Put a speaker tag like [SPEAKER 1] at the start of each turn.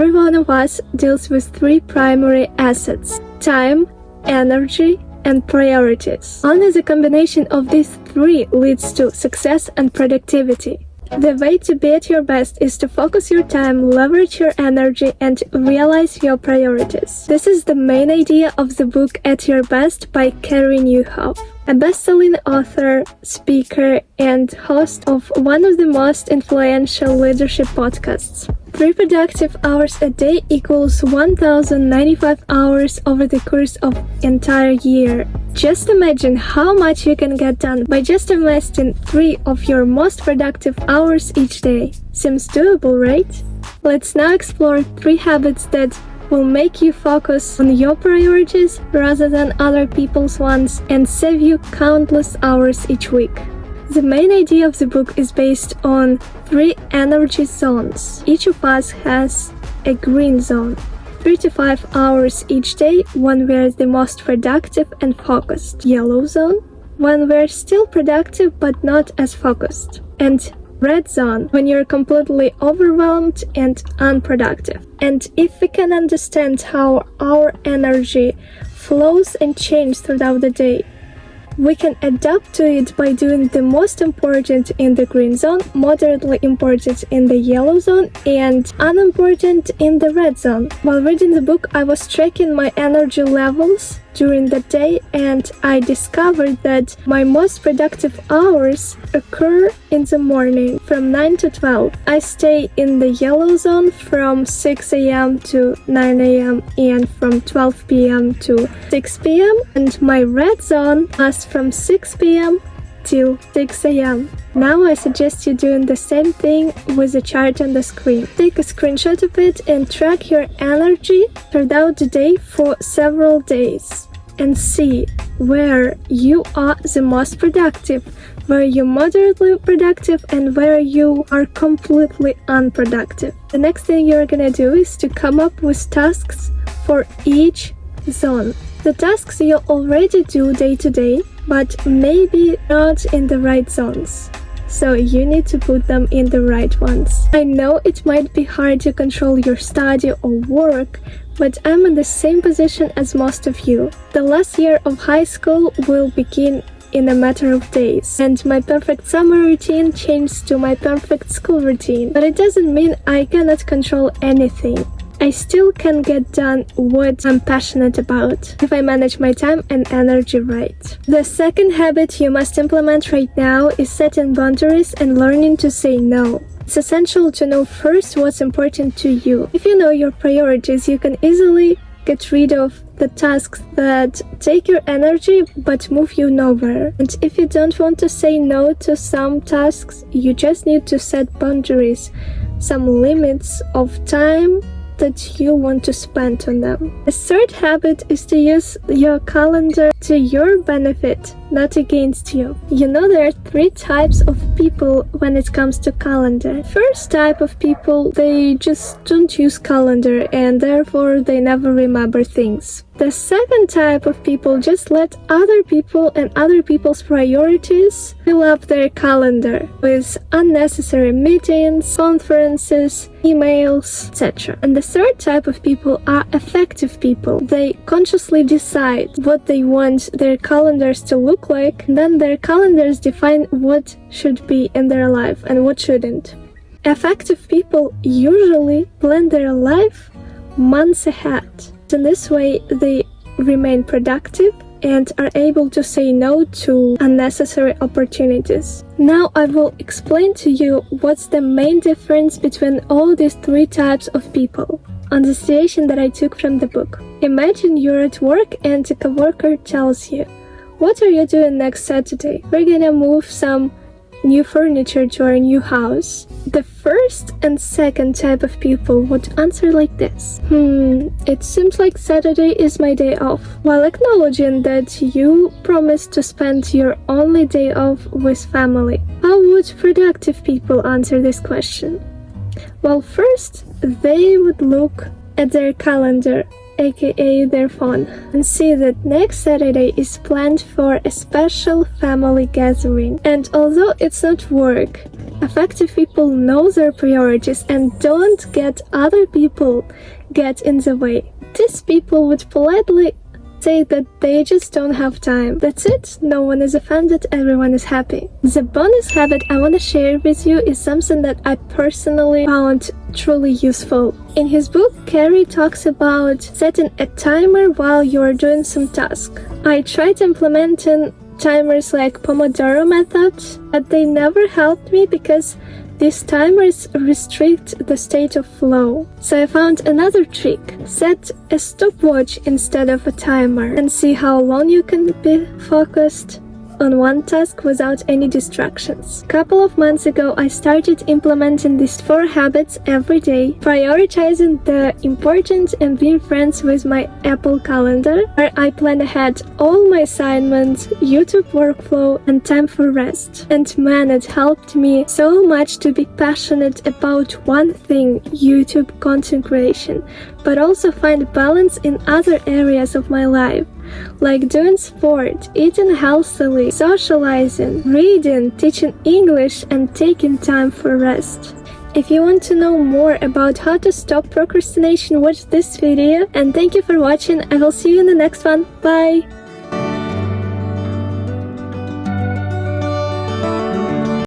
[SPEAKER 1] Every one of us deals with three primary assets: time, energy, and priorities. Only the combination of these three leads to success and productivity. The way to be at your best is to focus your time, leverage your energy, and realize your priorities. This is the main idea of the book At Your Best by Carey Nieuwhof, a best-selling author, speaker, and host of one of the most influential leadership podcasts. 3 productive hours a day equals 1,095 hours over the course of entire year. Just imagine how much you can get done by just investing 3 of your most productive hours each day. Seems doable, right? Let's now explore 3 habits that will make you focus on your priorities rather than other people's ones and save you countless hours each week. The main idea of the book is based on 3 energy zones. Each of us has a green zone, 3 to 5 hours each day when we're the most productive and focused. Yellow zone, when we're still productive but not as focused. And red zone, when you're completely overwhelmed and unproductive. And if we can understand how our energy flows and changes throughout the day, we can adapt to it by doing the most important in the green zone, moderately important in the yellow zone, and unimportant in the red zone. While reading the book, I was tracking my energy levels during the day, and I discovered that my most productive hours occur in the morning from 9 to 12. I stay in the yellow zone from 6 a.m. to 9 a.m. and from 12 p.m. to 6 p.m. and my red zone lasts from 6 p.m. till 6 a.m. Now I suggest you doing the same thing with the chart on the screen. Take a screenshot of it and track your energy throughout the day for several days and see where you are the most productive, where you're moderately productive, and where you are completely unproductive. The next thing you're gonna do is to come up with tasks for each zone. The tasks you already do day to day, but maybe not in the right zones. So you need to put them in the right ones. I know it might be hard to control your study or work, but I'm in the same position as most of you. The last year of high school will begin in a matter of days, and my perfect summer routine changed to my perfect school routine. But it doesn't mean I cannot control anything. I still can get done what I'm passionate about if I manage my time and energy right. The second habit you must implement right now is setting boundaries and learning to say no. It's essential to know first what's important to you. If you know your priorities, you can easily get rid of the tasks that take your energy but move you nowhere. And if you don't want to say no to some tasks, you just need to set boundaries, some limits of time that you want to spend on them. The third habit is to use your calendar to your benefit, not against you. You know there are 3 types of people when it comes to calendar. First type of people, they just don't use calendar and therefore they never remember things. The second type of people just let other people and other people's priorities fill up their calendar with unnecessary meetings, conferences, emails, etc. And the third type of people are effective people. They consciously decide what they want their calendars to look like, and then their calendars define what should be in their life and what shouldn't. Effective people usually plan their life months ahead. In this way, they remain productive and are able to say no to unnecessary opportunities. Now I will explain to you what's the main difference between all these 3 types of people on the situation that I took from the book. Imagine you're at work and a coworker tells you, "What are you doing next Saturday? We're gonna move some new furniture to our new house." The first and second type of people would answer like this: it seems like Saturday is my day off, while acknowledging that you promised to spend your only day off with family. How would productive people answer this question? Well, first, they would look at their calendar, aka their phone, and see that next Saturday is planned for a special family gathering. And although it's not work, Effective people know their priorities and don't get other people get in the way. These people would politely say that they just don't have time. That's it. No one is offended. Everyone is happy. The bonus habit I want to share with you is something that I personally found truly useful. In his book, Carey talks about setting a timer while you're doing some task. I tried implementing timers like Pomodoro method, but they never helped me because these timers restrict the state of flow. So I found another trick. Set a stopwatch instead of a timer and see how long you can be focused on one task without any distractions. A couple of months ago, I started implementing these 4 habits every day, prioritizing the important and being friends with my Apple Calendar, where I plan ahead all my assignments, YouTube workflow, and time for rest. And man, it helped me so much to be passionate about one thing, YouTube content creation, but also find balance in other areas of my life, like doing sport, eating healthily, socializing, reading, teaching English, and taking time for rest. If you want to know more about how to stop procrastination, watch this video, and thank you for watching. I will see you in the next one. Bye!